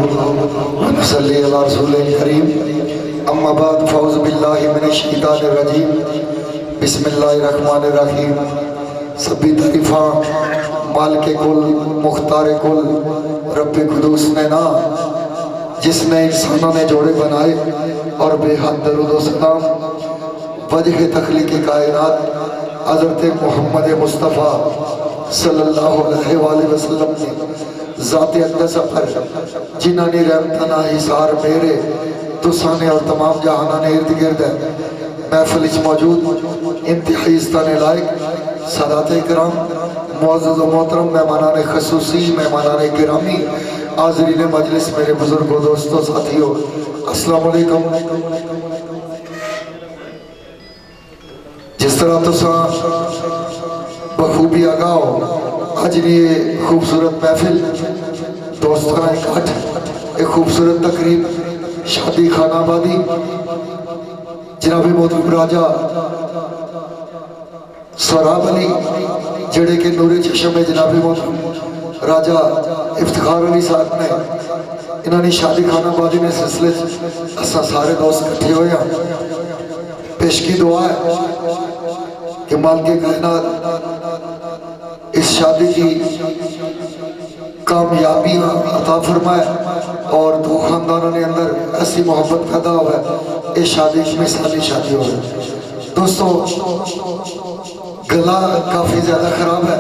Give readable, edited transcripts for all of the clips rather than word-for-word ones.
ونصلي على رسول الكريم اما بعد فاعوذ بالله من الشیطان الرجیم بسم اللہ الرحمن الرحیم سبھی تعریفاں مالک کل مختار کل رب قدوس نے نا جس نے انسانوں نے جوڑے بنائے اور بے حد درود و سلام وجہ تخلیق کائنات حضرت محمد مصطفیٰ صلی اللہ علیہ وآلہ وسلم نے ذات اقدس پر جنہاں نے رحمتنا حسار میرے تسانے اور تمام جہاناں ارد گرد ہے محفل اس موجود انتہائی استانے لائق سادات کرام معزز و محترم مہمانان خصوصی مہمانان گرامی حاضرین مجلس میرے بزرگوں دوستوں ساتھیوں السلام علیکم۔ جس طرح تساں بخوبی آگاہ ہو آج یہ خوبصورت محفل دوستانہ اکٹھ ایک خوبصورت تقریب شادی خانہ آبادی جناب محترم راجہ سہراب علی جڑے کے نور چشم میں جناب محترم راجہ افتخار علی صاحب نے انہوں نے شادی خانہ آبادی میں سلسلے اساں سارے دوست کٹھے ہوئے ہیں پیش کی دعا ہے کہ مالک کائنات اس شادی کی کامیابی عطا فرمائے اور دو خاندانوں نے اندر ایسی محبت پیدا ہوا ہے اس شادی کی مثالی شادی ہو ہے۔ دوستو گلا کافی زیادہ خراب ہے،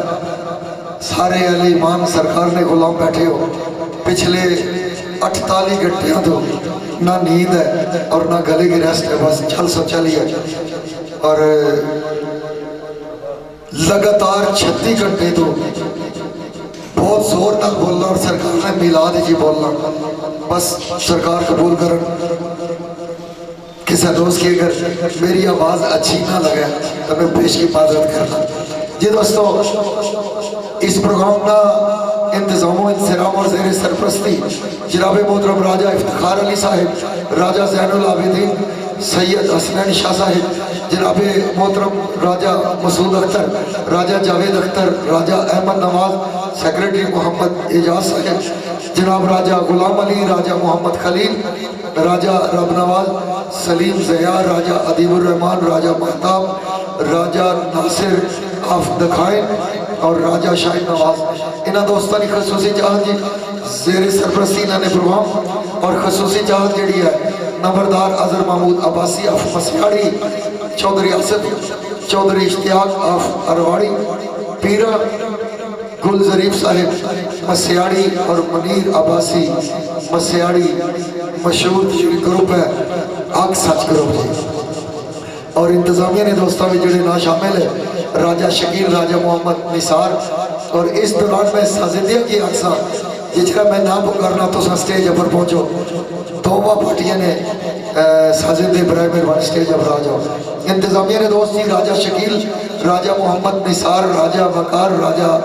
سارے اہل ایمان سرکار نے غلام بیٹھے ہو پچھلے 48 گھنٹیاں تو نہ نیند ہے اور نہ گلے کی ریسٹ ہے، بس چل سو چلی ہے اور لگاتار 36 گھنٹے تو بہت زور تک بولنا اور سرکار نے میلاد جی بولنا، بس سرکار قبول کرن کسی دوست کی اگر میری آواز اچھی نہ لگے تو میں پیش کی معذرت کرنا۔ جی دوستو اس پروگرام کا انتظام و انصرام اور زیر سرپرستی جناب محترم راجہ افتخار علی صاحب، راجہ زین العابدین سید حسنین شاہ صاحب، جناب محترم راجہ مسعود اختر، راجہ جاوید اختر، راجہ احمد نواز، سیکریٹری محمد اعجاز صاحب، جناب راجہ غلام علی، راجہ محمد خلیل، راجہ رب نواز، سلیم زیار، راجہ عدیب الرحمن، راجہ محتاب، راجہ ناصر آف دکھائن اور راجہ شاہد نواز۔ انہاں دوستانی خصوصی چاہت جی زیر سرپرستی انہاں نے پروگرام اور خصوصی چاہت جڑی ہے نمبردار عزر محمود عباسی آف مسیاڑی، چودھری آصف چودھری اشتیاق آف ارواڑی، پیرہ گل ظریف صاحب مسیاڑی اور منیر عباسی مسیاڑی، مشہور تشریح گروپ ہے آگ سچ گروپ جی، اور انتظامیہ نے دوستہ بھی جڑے نا شامل ہے راجہ شکیل، راجہ محمد نثار، اور اس دوران میں سازدیہ کی اقسا جس کا میں نام کرنا تو سٹیج پر پہنچو توبہ پارٹیاں نے سازدیہ برائے مہربانی سٹیج پر آ جاؤ۔ انتظامیہ نے دوستی راجہ شکیل، راجہ محمد نثار، راجہ وقار، راجہ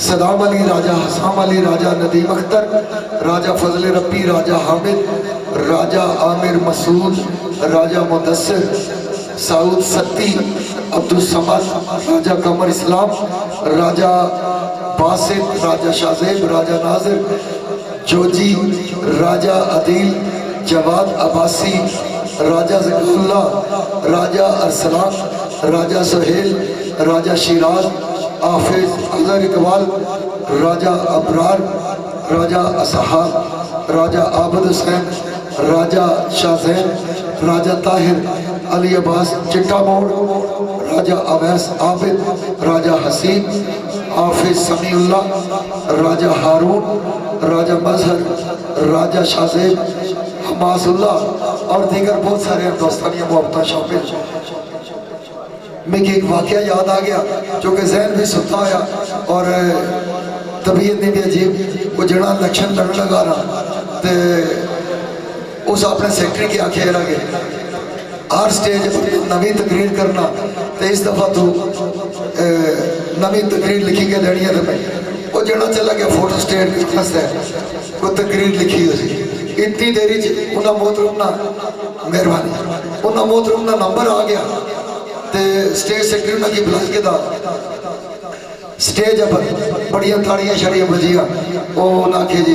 صدام علی، راجہ حسام علی، راجہ ندیم اختر، راجہ فضل ربی، راجہ حامد، راجہ عامر مسعود، راجہ مدثر، سعود ستی، عبدالصمد، راجہ قمر اسلام، راجہ باسط، راجہ شازیب، راجہ ناظر جوجی، راجہ عدیل، جواد عباسی، راجہ ذکر اللہ، راجہ ارسلان، راجہ سہیل، راجہ شیراز، حافظ اظہر اقبال، راجہ ابرار، راجہ اصحاب، راجہ عابد حسین، راجہ شاہ زین، راجہ طاہر، علی عباس چٹا موڑ، راجہ اویس عابد، راجہ حسین، حافظ سمیع اللہ، راجہ ہارون، راجہ مظہر، راجہ شاہ زیب، حماس اللہ اور دیگر بہت سارے دوستانیہ محبتہ شامل۔ میں ایک واقعہ یاد آ گیا جو کہ ذہن بھی ستا آیا اور طبیعت نے بھی عجیب وہ جڑا الیکشن لڑن لگا رہا تے اس اپنے سیکٹری کی آنکھیں رہ گئے ہر سٹیج نوی تقریر کرنا تے اس دفعہ تو نوی تقریر لکھی کے دینی ہے تمہیں وہ جڑا چلا گیا فوٹو سٹیٹ کی خست ہے وہ تقریر لکھی ہوئی اتنی دیری انہاں محترم نہ مہربانی انہاں محترم نہ نمبر آ گیا تے سٹیج سیکٹری انہاں کی بلائی کے دا سٹیج پر بڑیاں تھاڑیاں شڑیاں بجیاں وہ نہ کہ جی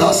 10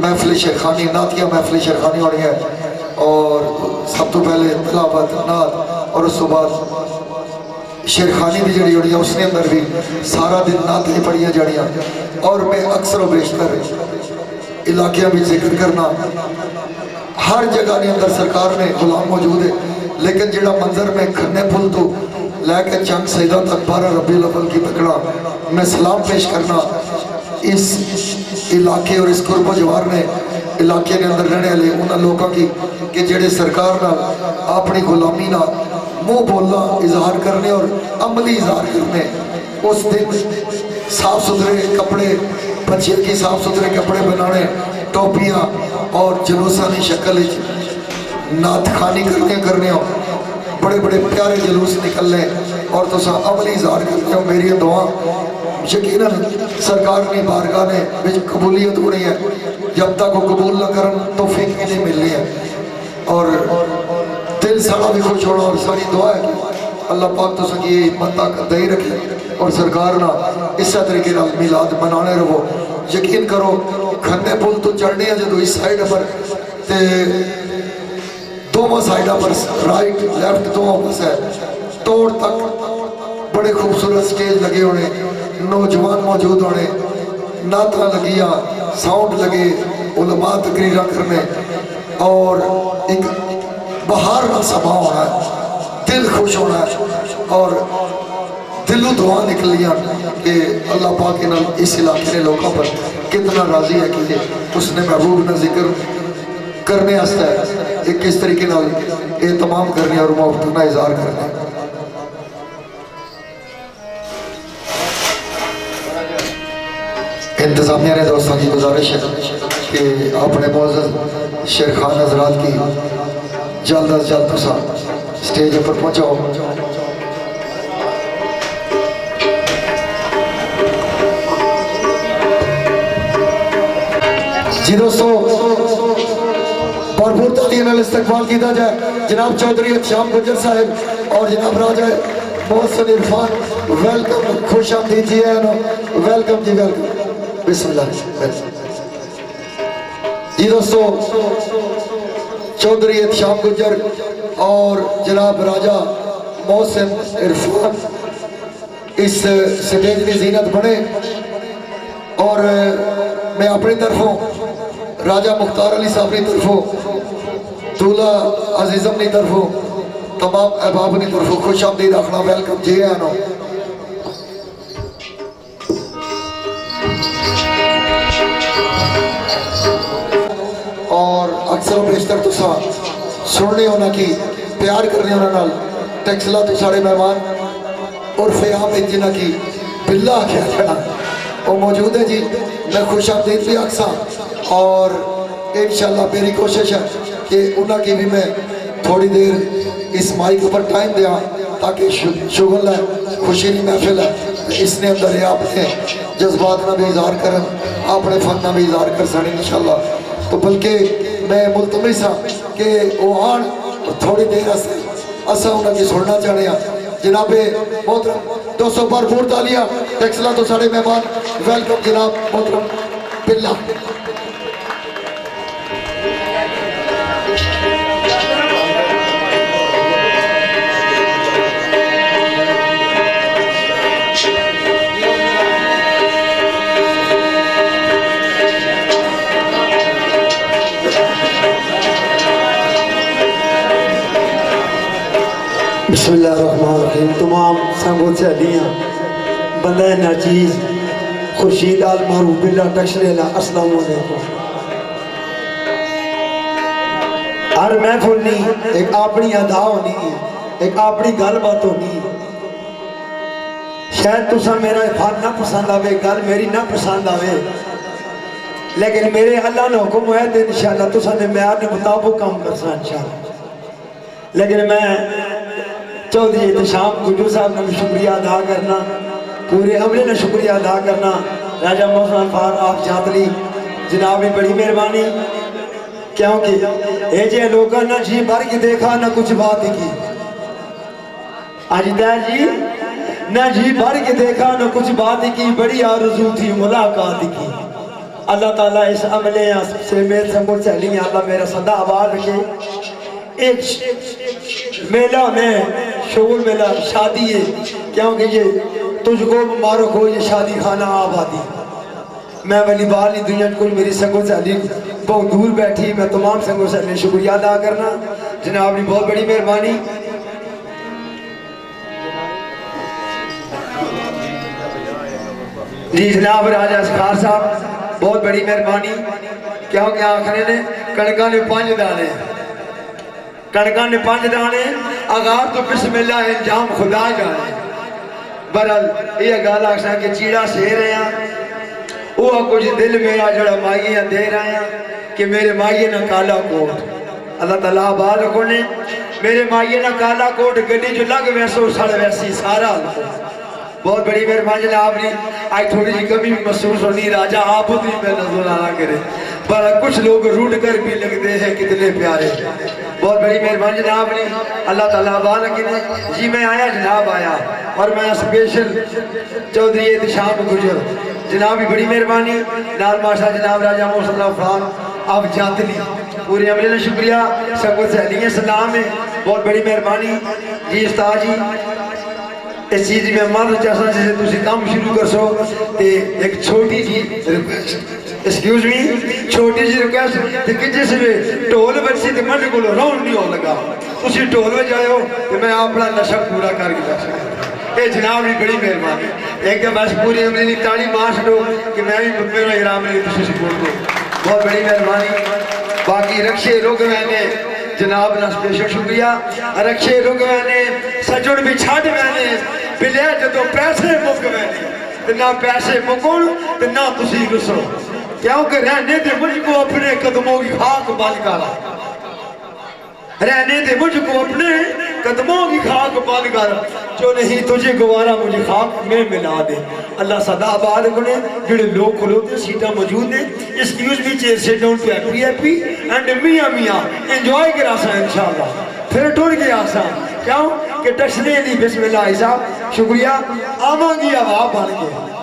محفل شیخانی نعتیہ محفل شیخانی ہونی ہے، اور سب تو پہلے تلاوت نعت اور اس تو بعد شیخانی بھی جڑی ہونی ہے، اس نے اندر بھی سارا دن نعتیں پڑھیاں جڑیاں، اور میں اکثر و بیشتر علاقیاں بھی ذکر کرنا ہر جگہ نے اندر سرکار نے غلام موجود ہے، لیکن جڑا منظر میں کھنے پھل تو لے کے چنگ سیدہ تک 12 ربیع الاول کی تکڑا میں سلام پیش کرنا اس علاقے اور اس قرب و جوار نے علاقے نے اندر رہنے والے انہاں لوگوں کی کہ جڑے سرکار نہ اپنی غلامی نہ منہ بولنا اظہار کرنے اور عملی اظہار کرنے، اس دن صاف ستھرے کپڑے بچے کی صاف ستھرے کپڑے بنانے، ٹوپیاں اور جلوسانی شکل نعت خوانی کرنے ہو، بڑے بڑے پیارے جلوس نکلنے اور تو عملی اظہار کرتے ہو۔ میری دعا یقیناً سرکار نے بارگاہ نے بچ قبولیت ہونی ہے، جب تک وہ قبول نہ کرن توفیق نہیں ملنی ہے، اور دل سارا بھی خوش ہونا، اور ساری دعا ہے کہ اللہ پاک تو سکی ہمت طاقت دے رکھے اور سرکار نہ اس طریقے نال میلاد منانے رہو۔ یقین کرو کھنے پل تو چڑھنے ہیں جدو اس سائیڈ پر تے دونوں سائیڈہ پر رائٹ لیفٹ دونوں پاس ہے توڑ تک بڑے خوبصورت سٹیج لگے ہونے، نوجوان موجود ہونے، نعتاں لگیاں، ساؤنڈ لگے، علماء تقریرہ کرنے، اور ایک بہار کا سما ہونا ہے، دل خوش ہونا ہے، اور دلو دعا نکلیاں کہ اللہ پاک اس علاقے نے لوگوں پر کتنا راضی ہے کہ اس نے محبوب نہ ذکر کرنے آستا ہے ایک کس طریقے نال اہتمام کرنے اور محبت نہ اظہار کرنے۔ انتظامیہ نے دوستان کی گزارش ہے کہ اپنے معزز شیخ خان حضرات کی جلد از جلد تو سٹیج پر پہنچاؤ۔ جی دوستو بھرپور تعلیم استقبال کیتا جائے جناب چودھری شام گجر صاحب اور جناب راجہ محسن عرفان، ویلکم، خوش آمدید جی ہے، ویلکم جی ویلکم، بسم اللہ۔ جی دوستو چودھری شام گجر اور جناب راجہ محسن عرفان اس سٹیج کی زینت بنے، اور میں اپنی طرفوں راجہ مختار علی صاحب کی طرفوں دولہ عزیزم کی طرفوں تمام احباب کی طرفوں خوش آمدید آخنا، ویلکم جی آنو۔ اور اکثر و بیشتر تو سننے ہونا کی پیار کرنے ہونا نال ٹیکسلا تو ساڑے مہمان عرف عام جنہ کی باللہ کیا جڑا وہ موجود ہے جی، میں خوش آمدید بھی اکثر، اور انشاءاللہ میری کوشش ہے کہ انہاں کی بھی میں تھوڑی دیر اس مائک پر ٹائم دیا تاکہ شغل ہے، خوشی نہیں محفل ہے، اس نے اندر ہے اپنے جذبات نہ بھی اظہار کرن، اپنے فن نہ بھی اظہار کر سکیں انشاءاللہ۔ تو بلکہ میں ملتمس ہاں کہ وہ آن تھوڑی دیر اسا انہاں کی سننا چاہنے ہیں۔ جناب محترم دوستوں بھرپور تالیاں ٹیکسلا تو ساڑے مہمان، ویلکم جناب محترم باللہ۔ بسم اللہ الرحمن الرحیم۔ تمام سنگوت سے علیاں بندہ ناچیز خورشید آل معروف باللہ ٹکشلیلہ، السلام علیکم۔ ہر محفل نہیں ایک اپنی ادا ہونی ہے، ایک اپنی گل بات ہونی ہے۔ شاید تسا میرا فن نہ پسند آوے، گل میری نہ پسند آوے، لیکن میرے اللہ نے حکم ہے تو انشاءاللہ تسا نے معیار کے مطابق کام کرسا انشاءاللہ۔ لیکن میں چودھری احتشام گجر صاحب نے بھی شکریہ ادا کرنا، پورے عملے نے شکریہ ادا کرنا، راجہ محسن فار آپ جاتلی جناب نے بڑی مہربانی، کیونکہ اے جے لوگاں نہ جی بھر کے دیکھا نہ کچھ بات کی، آجدہ جی نہ جی بھر کے دیکھا نہ کچھ بات کی، بڑی آرزو تھی ملاقات کی، اللہ تعالیٰ اس عملے سے میرے سنگل سہلی ہیں اللہ میرا صدا آباد رکھے ایک میلہ میں شغل میلہ شادی ہے کیونکہ یہ تجھ کو مبارک ہو یہ شادی خانہ آبادی میں ولی بالی دنیا کل میری سنگل سہلی بہت دور بیٹھی میں تمام سنگل سہلی شکریہ ادا کرنا جناب نے بہت بڑی مہربانی جی جناب راجہ اسخار صاحب بہت بڑی مہربانی کیونکہ آخری نے کڑکا نے 5 دانے کڑکا نے 5 دانے آغاز تو بسم اللہ انجام خدا جانے برحال یہ گالا اکسا کہ چیڑا سے رہے ہیں وہ کچھ دل میرا جڑا مائیاں دے رہے ہیں کہ میرے مائیے نہ کالا کوٹ اللہ تعالیٰ آباد رکھو نے میرے مائیے نہ کالا کوٹ گلی جو لگ ویسو سڑ ویسی سارا بہت بڑی مہربانی جناب نے آج تھوڑی جی کمی بھی محسوس ہونی راجہ آپ بھی میں نظر آنا کرے پر کچھ لوگ روٹ کر بھی لگتے ہیں کتنے پیارے بہت بڑی مہربانی جناب نے اللہ تعالیٰ آباد رکھنے جی میں آیا جناب آیا اور میں اسپیشل چودھری احتشام گجر جناب بھی بڑی مہربانی نال ماشاء جناب راجہ محمد صلی اللہ فران آپ جاتے لی پورے عملے نے شکریہ سب کو سہلییں سلام ہے بہت بڑی مہربانی جی استاد جی اس چیز میں مانتا چاہتا جسے تسی کام شروع کر سو تے ایک چھوٹی جی ریکویسٹ اسکیوز می چھوٹی جی ریکویسٹ کہ جس میں ٹول بچی تے منڈ کو راؤنڈ نہیں ہو لگا تسی ٹول میں جائے ہو کہ میں اپنا نشہ پورا کر گیا اے جناب نے بڑی مہربانی ایک دم بس پوری عملی نے تاڑی ماش دو کہ میں بھی میرا احرام نے تسی سپورٹ دو بہت بڑی مہربانی باقی رکشے روک رہنے جناب نہ سپیشل شکریہ رکشے رک وینے سجڑ بھی چھاڑ وینے بلے جدو پیسے مک وینے نہ پیسے مکن نہ تسی رسو کیونکہ رہنے دے مجھ کو اپنے قدموں کی خاک بال کالا رہنے دے مجھ کو اپنے قدموں کی خاک بال کالا جو نہیں تجھے گوارا مجھے خاک میں ملا دے اللہ صدا آباد کنے جڑے لوگ کھلوتے سیٹا موجود ہیں اسکیوز بھی چیئر سے down to happy happy and میاں میاں انجوائے کر آسا ہے انشاءاللہ پھر ٹوڑ کے آسا کیوں کہ ٹچلے لی بسم اللہ عیسیٰ شکریہ آمان گی آباب بان کے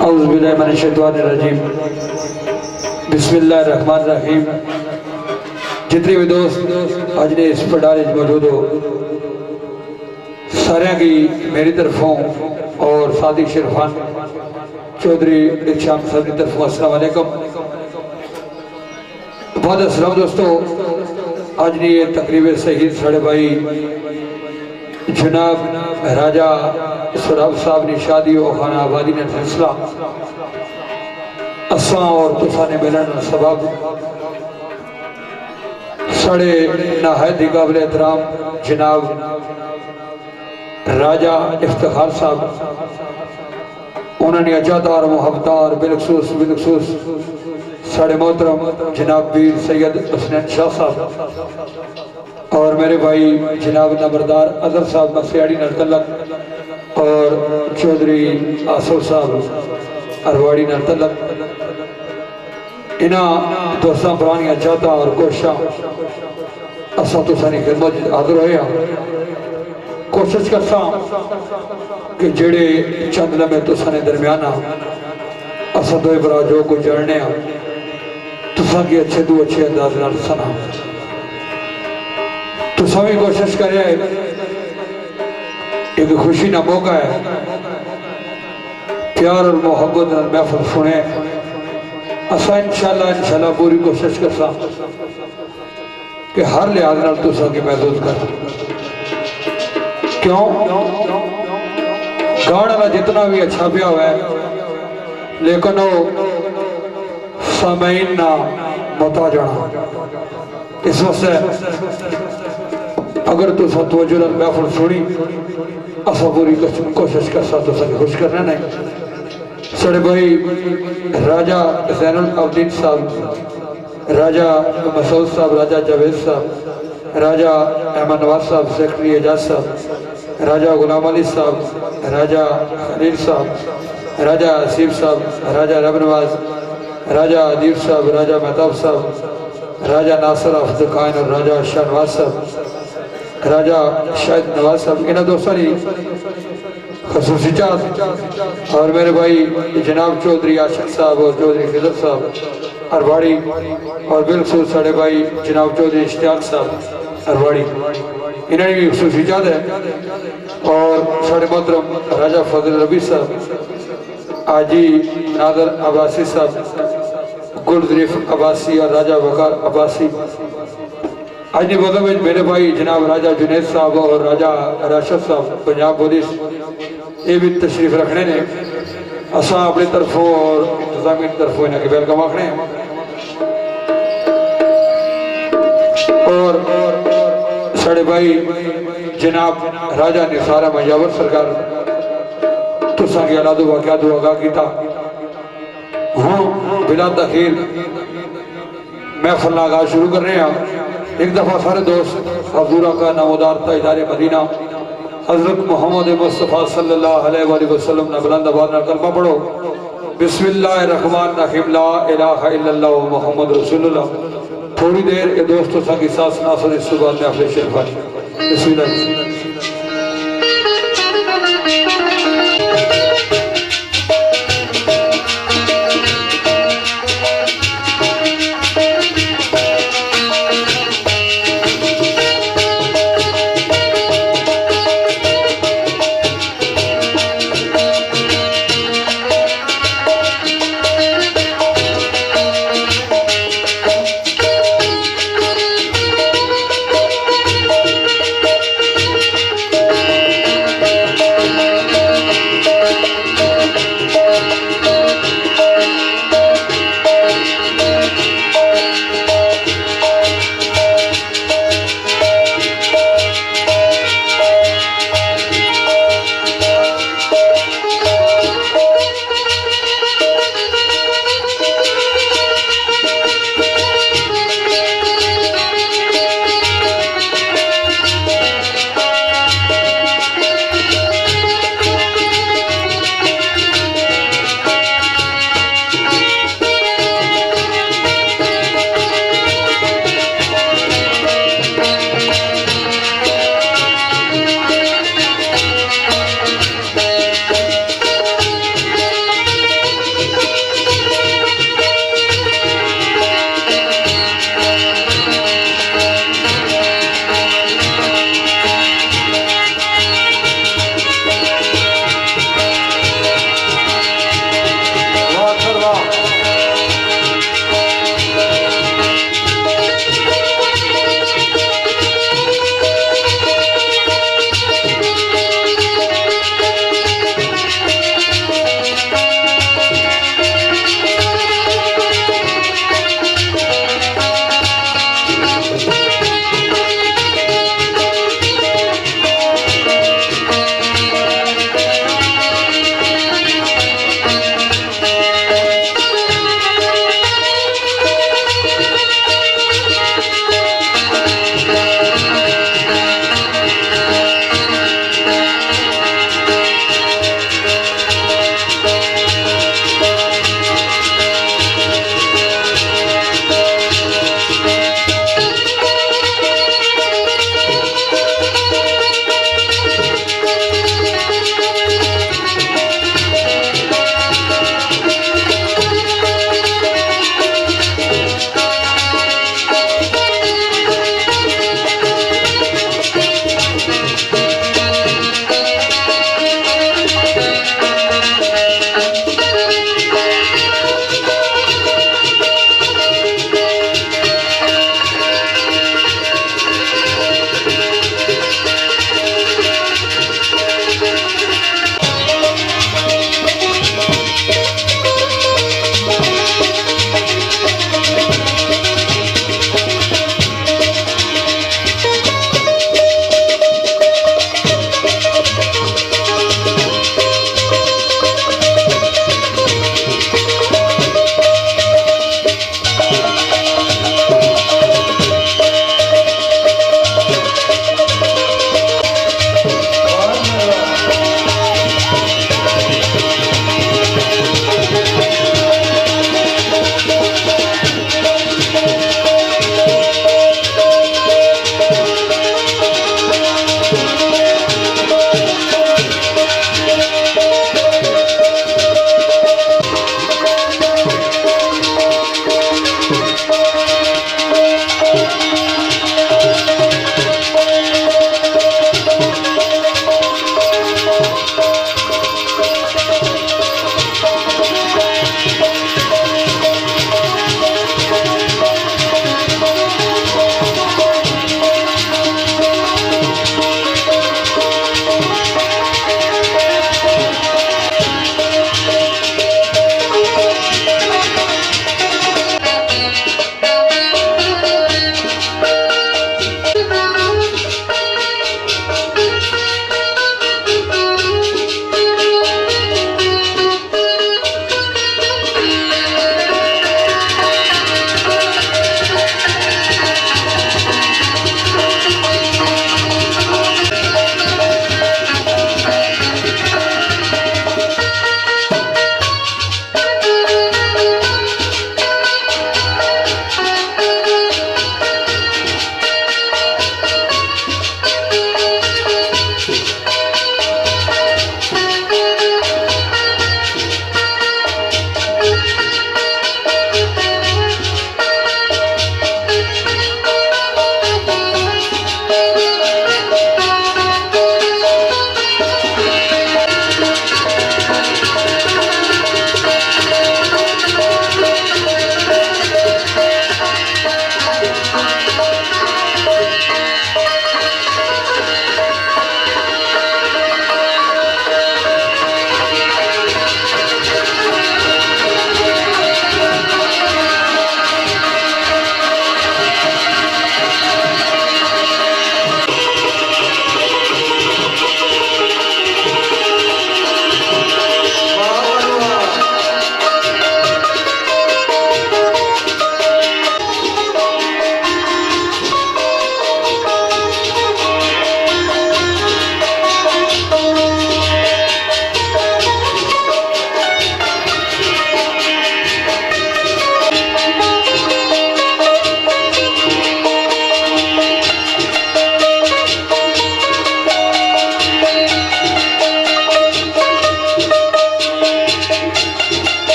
اعوذ باللہ من الشیطان الرجیم بسم اللہ الرحمن الرحیم جتنے بھی دوست آج نے اس پڑھالے موجود ہو سارے کی میری طرفوں اور صادق شرفان چودھری احتشام صاحب کی طرفوں السلام علیکم بہت السلام دوستو آج نے یہ تقریب شہید ساڑھے بھائی جناب راجہ سراب صاحب نے شادی و خانہ آبادی نے فیصلہ اساں اور تسانے ملن سبب سڑے نہایت ہی قابل احترام جناب راجہ افتخار صاحب انہوں نے اجادار محبتار بالخصوص سڑے محترم جناب بیر سید حسنین شاہ صاحب اور میرے بھائی جناب نبردار اظہر صاحب مسیاڑی نرتلک اور چودھری آصف صاحب ارواڑی نرتلک انہاں دوستاں پرانیاں چاہتا اور کوششاں اساں تو سانی خدمت حاضر ہویا کوشش کرساں کہ جڑے چند لمحے تو سانے درمیانہ اساں دوئے برا جو کو جڑنے ہیں تو ساں کی اچھے دو اچھے انداز نہ سنا تو سبھی کوشش کرے ایک خوشی نہ موقع ہے پیار اور محبت محفل سنے اسا انشاءاللہ پوری کوشش کرسا کہ ہر لحاظ نال تساں کی محدود کر کیوں گاڑ والا جتنا بھی اچھا پیا ہوا ہے لیکن وہ سامعین نہ محتاج ہونا اس واسطے اگر تو سا توجہ لگ محفل سنی اسا پوری کوشش کرسا تو سا خوش کرنا نہیں سڑے بھائی راجہ زین العابدین صاحب راجہ مسعود صاحب راجہ جاوید صاحب راجہ احمد نواز صاحب سیکرٹری اعجاز صاحب راجہ غلام علی صاحب راجہ خلیل صاحب راجہ حسیب صاحب راجہ رب نواز راجہ عدیب صاحب راجہ مہتاب صاحب راجہ ناصر آفت کائن اور راجہ شاہ نواز صاحب راجہ شاہد نواز صاحب انہاں دوستاں دی خصوصی چاہت اور میرے بھائی جناب چودھری عاشق صاحب اور چودھری خضر صاحب ارواڑی اور بالخصوص ساڑھے بھائی جناب چودھری اشتیاق صاحب ارواڑی انہوں نے بھی خصوصی چاہت ہے اور ساڑھے محترم راجہ فضل ربی صاحب آجی نادر عباسی صاحب گل ظریف عباسی اور راجہ وقار عباسی آجنی بودھا میں میرے بھائی جناب راجہ جنید صاحب اور راجہ راشد صاحب پنجاب پولیس یہ بھی تشریف رکھنے نے اساں اپنی طرفوں اور انتظامی طرفوں انہاں کے ویلکم آکھنے ہیں اور ساڑھے بھائی جناب راجہ نثارہ مجاور سرکار تساں کی اللہ دعا کیا دعا گا کیتا ہوں بلا تاخیر محفل آغاز شروع کر رہے ہیں ایک دفعہ سارے دوست حضور کا نامدار تاجدار مدینہ حضرت محمد مصطفیٰ صلی اللہ علیہ وآلہ وسلم نے بلند آواز نہ کلمہ پڑھو بسم اللہ الرحمن الرحیم لا الہ الا اللہ محمد رسول اللہ تھوڑی دیر یہ دوستوں سا کی ساس ناصر اس صبح میں اپنے شریف آئی بسم اللہ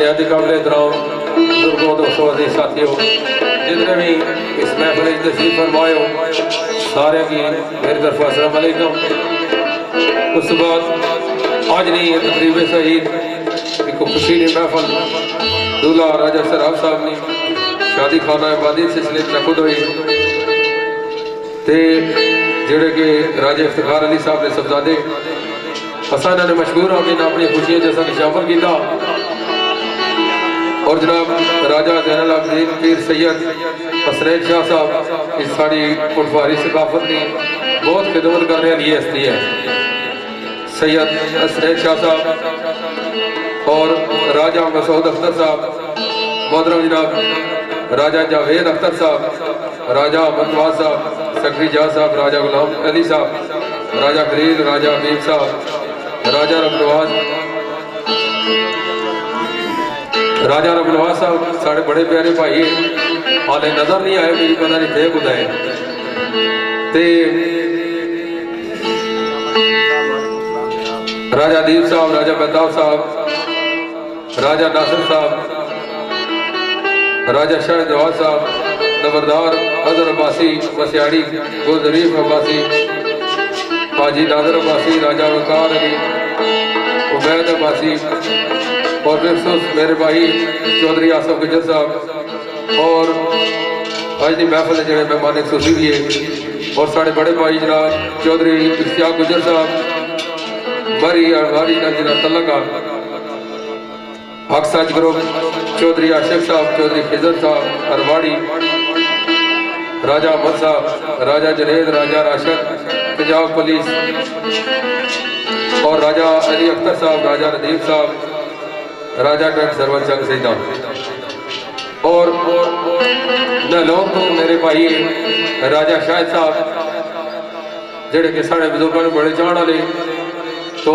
نہایت قابل احترام بزرگوں دوستوں عزیز ساتھیوں جتنے بھی اس محفل میں تشریف فرمائے ہو سارے کی میری طرف السلام علیکم۔ اس بعد آج نہیں یہ تقریب سعید ایک خوشی نے محفل دولہ راجہ سراب صاحب نے شادی خانہ آبادی سلسلے نقد ہوئی تے جڑے کہ راجہ افتخار علی صاحب نے صاحبزادے حسانہ نے مشہور ہو کہ اپنی خوشیاں جیسا کہ شامل کیتا اور جناب راجہ زین العابدین پیر سید حسنین شاہ صاحب اس ساری پٹواری ثقافت کی بہت خدمت کرنے والی ہستی ہے۔ سید حسنین شاہ صاحب اور راجہ مسعود اختر صاحب، محترم جناب راجہ جاوید اختر صاحب، راجہ احمد نواز صاحب، سیکرٹری جہاز صاحب، راجہ غلام علی صاحب، راجہ خلیل، راجہ حبیب صاحب، راجہ رب نواز، راجہ رب نواز صاحب ساڑھے بڑے پیارے بھائی حالے نظر نہیں آئے میری پتہ نہیں تھے خدا ہے تے راجہ دیپ صاحب، راجہ بیتاب صاحب، راجہ ناصر صاحب، راجہ شاہد جواد صاحب، نبردار حضر عباسی مسیاڑی گوزریف عباسی، حاجی ناظر عباسی، راجہ وقار علی، عبید عباسی اور بخصوص میرے بھائی چودھری آصف گجر صاحب اور آج دی محفل جڑے مہمان خصوصی بھی ہے اور ساڑھے بڑے بھائی جناب چودھری اشتیاق گجر صاحب، بری اڑواری کا جناب تلقہ، حق سچ گروپ چودھری عاشق صاحب، چودھری خضر صاحب اڑواڑی، راجہ احمد صاحب، راجہ جنید، راجہ راشد پنجاب پولیس اور راجہ علی اختر صاحب، راجہ ردیف صاحب، راجہ ٹرک سرور چنگ سیدان اور نہلون تو میرے بھائی راجہ شاہد صاحب جڑے کہ ساڑھے بزرگوں نے بڑے جانا لے تو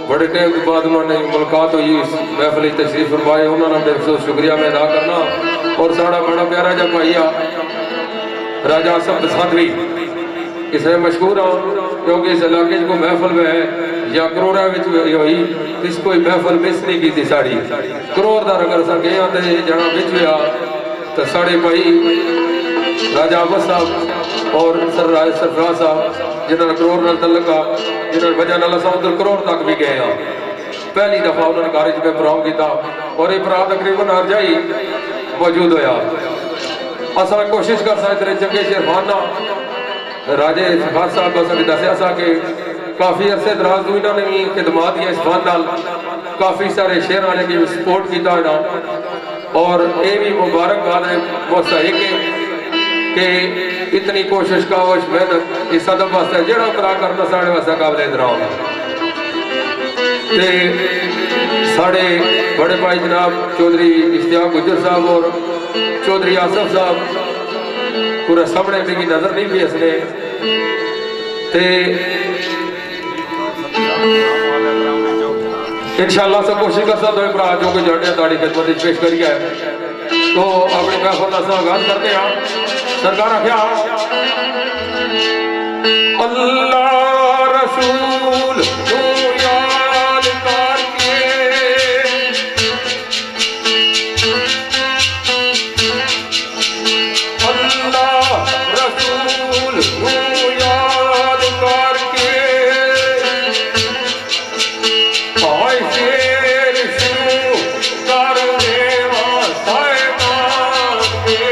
بڑے ٹائم کے بعد انہوں نے ملاقات ہوئی اس محفل تشریف فرمائے، انہوں نے بے خصوص شکریہ میں ادا کرنا اور ساڑھا بڑا پیارا جب بھائی راجہ آصف بسادوی اس میں مشہور ہوں کیونکہ اس علاقے کو محفل میں ہے یا کروڑا ہوئی اس کوئی محفل مس نہیں کی تھی ساڑی کروڑ دار اگر سا گئے آتے ہیں جہاں بچ ہویا تو ساڑے بھائی راجہ عباس صاحب اور سرفراز صاحب جنہوں نے کروڑ نال تعلقہ جنہوں نے وجہ نال سمندر کروڑ تک بھی گئے ہیں پہلی دفعہ انہوں نے کارج میں پراؤں کیتا اور یہ پراؤں تقریباً ہر جائی موجود ہویا اساں کوشش کر سکتے ہیں چنگے شیرفانہ راجہ افتخار صاحب بس ابھی دسیا سا کہ کافی عرصے دراز دوئی انہوں نے بھی خدمات یا اس فان نال کافی سارے شہر آنے کی سپورٹ کیتا ہے اور یہ بھی مبارک بات ہے مستحق ہے کہ اتنی کوشش کاوش محنت اس صدم واسطے جڑا کرا کرنا ساڑھے واسطے قابل احترام تے ساڑھے بڑے بھائی جناب چودھری اشتیاق گجر صاحب اور چودھری آصف صاحب پورے سامنے میں کی نظر نہیں بھی اس نے تے انشاءاللہ سب کوشش کر سکتا ہے برا جو کہ جڑے تاڑی خدمت پیش کری ہے تو اپنے محفل سے آغاز کرتے ہیں سرکار کیا اللہ رسول تو یاد کر کے اللہ رسول تو یاد کر کے آئے شیر شروع کر دیوا سائمان کے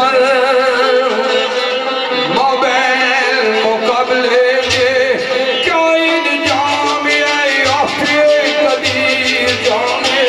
سر مابین مقابلے کے کیا انجام ہے آخر قدیر جانے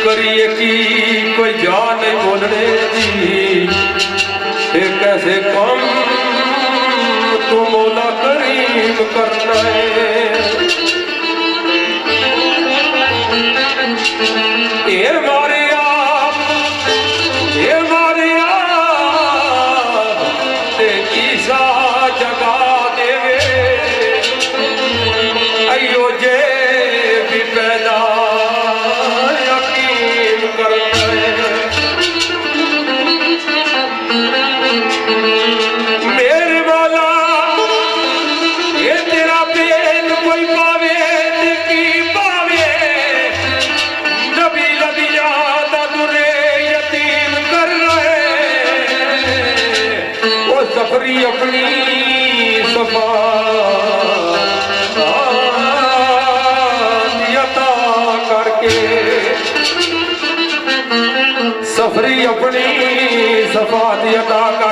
کریے کی کوئی جان نہیں بولنے دی ایک ایسے کام تو مولا کریم کرنا ہے پیدا یقین کرتا ہے میرے والا یہ تیرا پیٹ کوئی پاوے کی پاوے نبی لبیا دا درے یتیم کر رہے وہ سفری اپنی سفری اپنی صفات عطا کر